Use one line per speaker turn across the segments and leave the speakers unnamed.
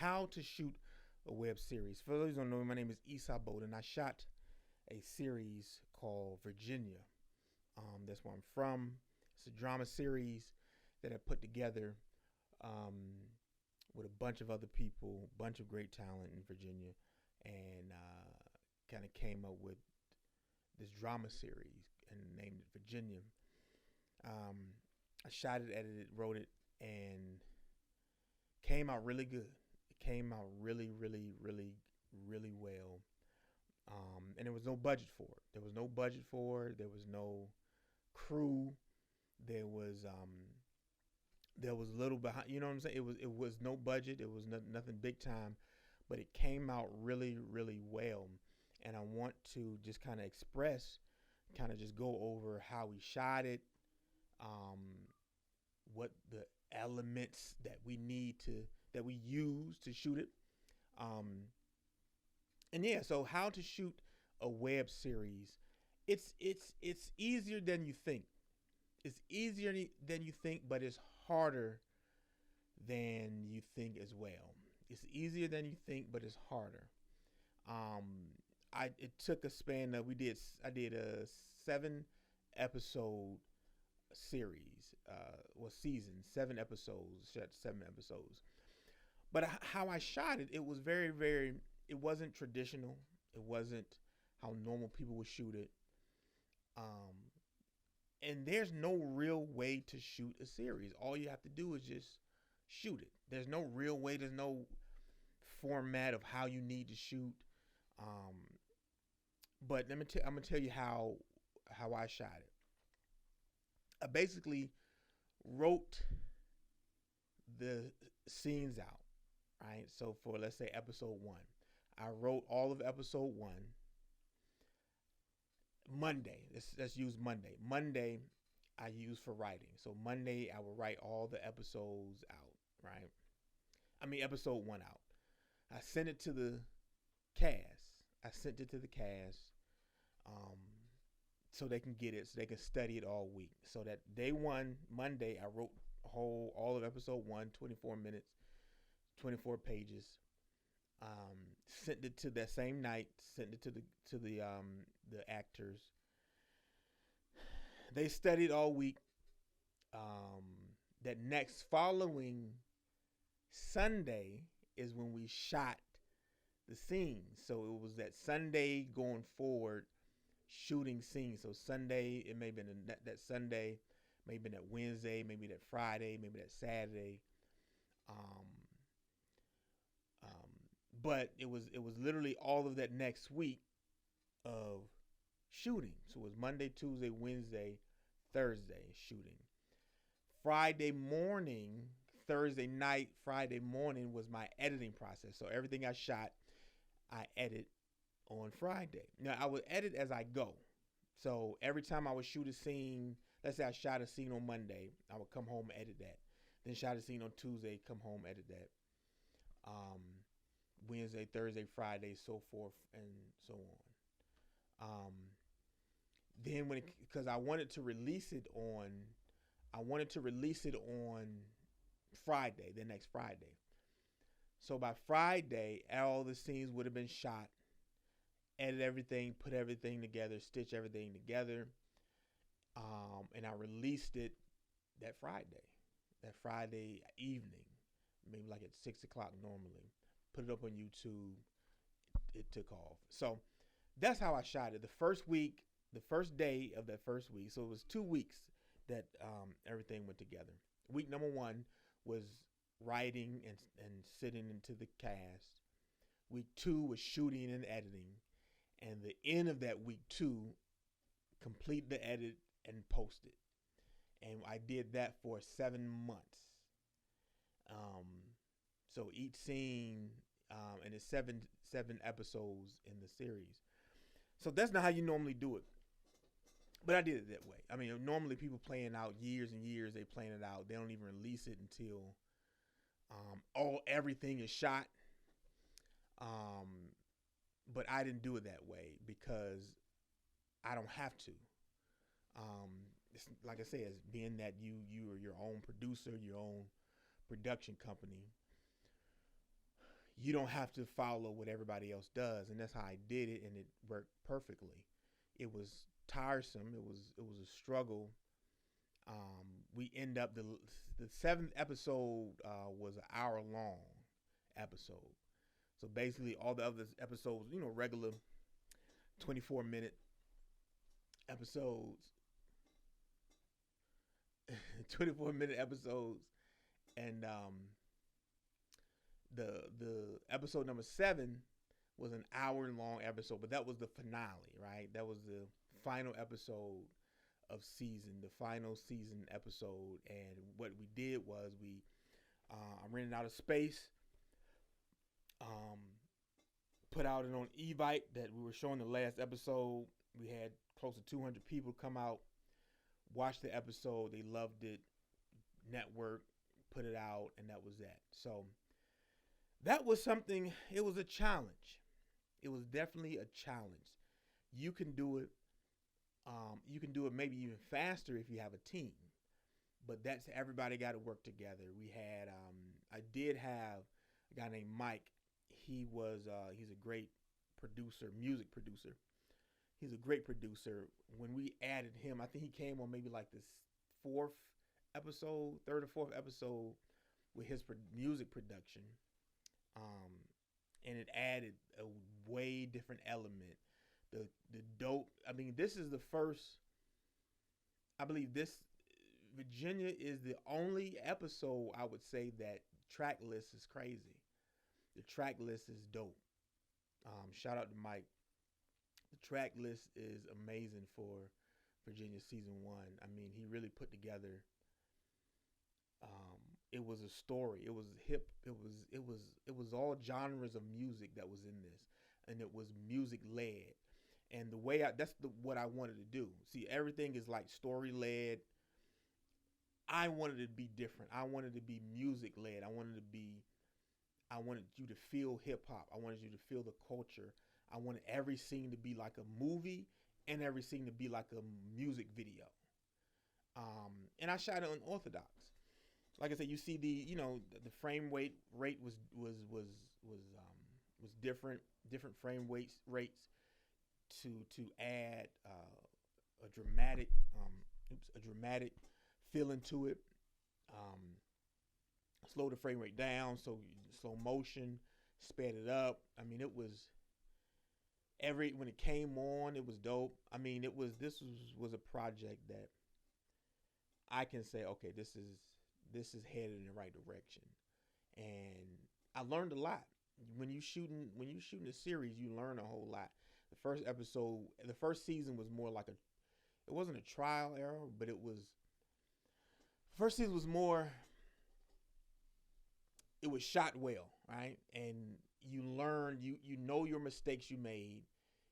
how to shoot a web series. For those who don't know, my name is Esau Bowden. I shot a series called Virginia. That's where I'm from. It's a drama series that I put together um, with a bunch of other people, a bunch of great talent in Virginia, and kind of came up with this drama series and named it Virginia. Um, I shot it, edited it, wrote it, and came out really good. It came out really, really, really, really well. And there was no budget for it. There was no budget for it. There was no crew. There was little behind. You know what I'm saying? It was no budget. It was nothing big time, but it came out really, really well. And I want to just kind of express, kind of just go over how we shot it, um, what the elements that we use to shoot it. And yeah, so how to shoot a web series. It's easier than you think. It's easier than you think, but it's harder than you think as well. It's easier than you think, but it's harder. Um, it took a span of I did a 7 episode series, season, 7 episodes, shot 7 episodes. But how I shot it, it was very, very, it wasn't traditional. It wasn't how normal people would shoot it. And there's no real way to shoot a series. All you have to do is just shoot it. There's no real way. There's no format of how you need to shoot. But I'm gonna tell you how I shot it. I basically wrote the scenes out, right? So for, let's say, episode 1, I wrote all of episode 1. Monday, let's use Monday. Monday, I use for writing. So Monday, I will write all the episodes out, right? I mean, episode 1 out. I sent it to the cast. So they can get it, so they can study it all week. So that day 1, Monday, I wrote all of episode 1, 24 minutes, 24 pages. Sent it to that same night. Sent it to the actors. They studied all week. That next following Sunday is when we shot the scenes. So it was that Sunday going forward, shooting scenes. So Sunday, it may have been that Sunday, maybe that Wednesday, maybe that Friday, maybe that Saturday. But it was literally all of that next week of shooting. So it was Monday, Tuesday, Wednesday, Thursday shooting. Friday morning, Thursday night, Friday morning was my editing process. So everything I shot, I edit on Friday. Now I would edit as I go. So every time I would shoot a scene, let's say I shot a scene on Monday, I would come home, edit that. Then shot a scene on Tuesday, come home, edit that. Wednesday, Thursday, Friday, so forth and so on. Then because I wanted to release it on Friday, the next Friday. So by Friday, all the scenes would have been shot, edit everything, put everything together, stitch everything together. And I released it that Friday evening, maybe like at 6:00 normally. Put it up on YouTube. It took off. So that's how I shot it. The first day of that first week. So it was 2 weeks that everything went together. Week number 1 was writing and sitting into the cast. Week 2 was shooting and editing. And the end of that week 2, complete the edit and post it. And I did that for 7 months. So each scene, and it's seven episodes in the series. So that's not how you normally do it. But I did it that way. I mean, normally people playing out years and years, they playing it out. They don't even release it until everything is shot. But I didn't do it that way because I don't have to. It's, like I said, it's being that you are your own producer, your own production company. you don't have to follow what everybody else does, and that's how I did it, and it worked perfectly. It was tiresome. It was a struggle. We end up the seventh episode was an hour long episode. So basically, all the other episodes, regular 24-minute episodes, 24-minute episodes, and the episode number 7 was an hour long episode, but that was the finale, right? That was the final episode of the final season episode. And what we did was I rented out a space, put out it on Evite that we were showing the last episode. We had close to 200 people come out, watch the episode. They loved it. Network, put it out, and that was that. So that was something. It was a challenge. It was definitely a challenge. You can do it. You can do it maybe even faster if you have a team. But that's everybody got to work together. I did have a guy named Mike. He's a great producer, music producer. He's a great producer. When we added him, I think he came on maybe like this third or fourth episode with his music production. And it added a way different element. The dope. I mean, this is the first. I believe Virginia is the only episode I would say that track list is crazy. The track list is dope. Shout out to Mike. The track list is amazing for Virginia season 1. I mean, he really put together. It was a story. It was hip. It was all genres of music that was in this, and it was music led. And the way what I wanted to do. See, everything is like story led. I wanted it to be different. I wanted to be music led. I wanted you to feel hip hop. I wanted you to feel the culture. I wanted every scene to be like a movie and every scene to be like a music video. And I shot it unorthodox. Like I said, you see the frame rate was different frame rates to add a dramatic feeling to it. Slow the frame rate down, so slow motion, sped it up. I mean, it was when it came on, it was dope. I mean, this was a project that I can say, okay, this is headed in the right direction. And I learned a lot. When you shooting a series, you learn a whole lot. The first season was more like it wasn't a trial error, but first season was more, it was shot well, right? And you learn, you know your mistakes you made,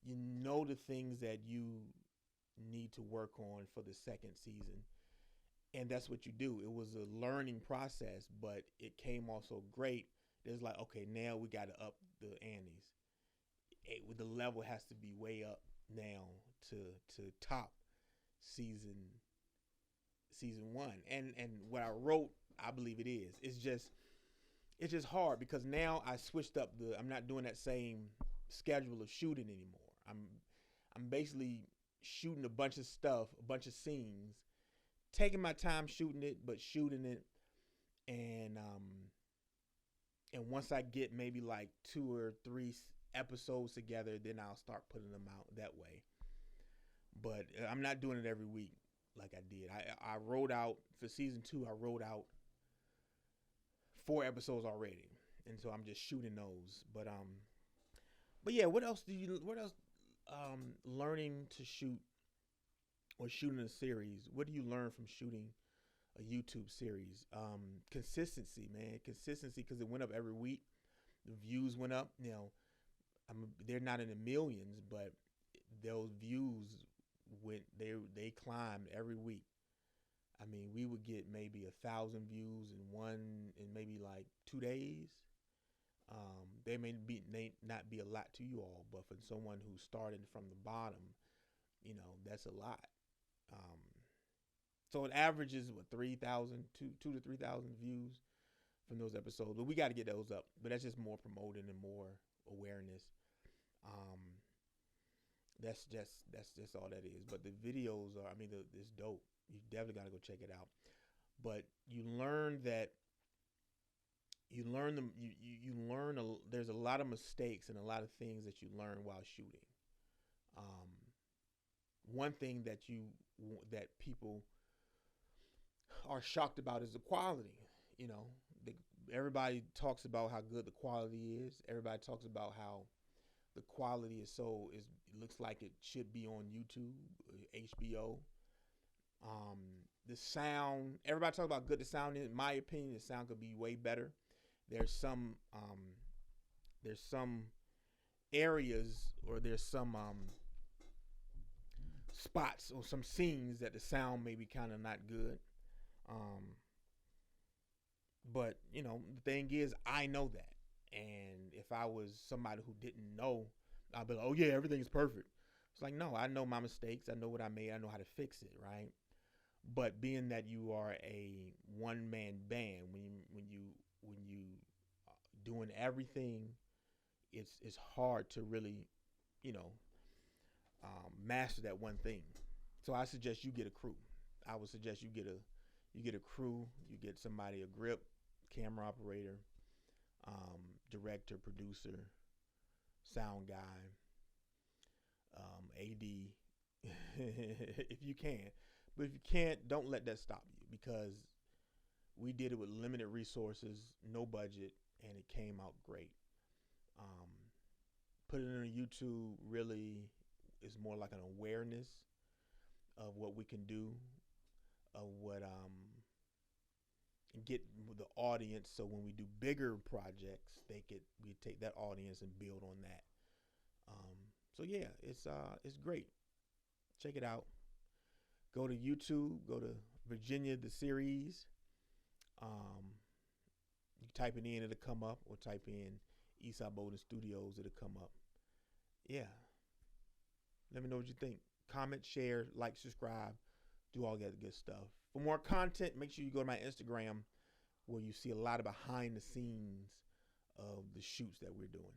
you know the things that you need to work on for the second season. And that's what you do. It was a learning process, but it came off so great. It's like, okay, now we got to up the antes. The level has to be way up now to top season 1. And what I wrote, I believe it is. It's just hard because now I switched up I'm not doing that same schedule of shooting anymore. I'm basically shooting a bunch of stuff, a bunch of scenes, taking my time shooting it, but shooting it, and once I get maybe like 2 or 3 episodes together, then I'll start putting them out that way. But I'm not doing it every week like I did. I wrote out for season 2. I wrote out 4 episodes already, and so I'm just shooting those. But yeah, what else learning to shoot or shooting a series? What do you learn from shooting a YouTube series? Consistency, man. Consistency, because it went up every week. The views went up. They're not in the millions, but those views they climbed every week. I mean, we would get maybe 1,000 views in maybe like 2 days. They may not be a lot to you all, but for someone who's starting from the bottom, that's a lot. So it averages 2 to 3,000 views from those episodes, but we got to get those up. But that's just more promoting and more awareness. Um, that's all that is. But the videos are, I mean, it's dope. You definitely got to go check it out. But you learn that you learn them. You learn. There's a lot of mistakes and a lot of things that you learn while shooting. Um, One thing that people are shocked about is the quality. You know, the, everybody talks about how good the quality is. Everybody talks about how the quality is looks like it should be on YouTube, HBO. Um, the sound, everybody talks about good the sound is. In my opinion, the sound could be way better. There's some there's some areas or there's some spots or some scenes that the sound may be kind of not good. Um, but you know, the thing is, I know that, and if I was somebody who didn't know, I'd be like, "Oh yeah, everything is perfect." It's like, no, I know my mistakes. I know what I made. I know how to fix it, right? But being that you are a one man band, when you doing everything, it's hard to really, you know, master that one thing. So I suggest you get a crew. I would suggest you get a crew. You get somebody, a grip, camera operator, director, producer, sound guy, AD, if you can. But if you can't, don't let that stop you, because we did it with limited resources, no budget, and it came out great. Um, Put it on YouTube really is more like an awareness of what we can do, of what and get the audience. So when we do bigger projects, we take that audience and build on that. So yeah, it's great. Check it out. Go to YouTube. Go to Virginia the series. You type it in, it'll come up, or type in Eastside Bowden Studios, it'll come up. Yeah. Let me know what you think. Comment, share, like, subscribe, do all that good stuff. For more content, make sure you go to my Instagram, where you see a lot of behind the scenes of the shoots that we're doing.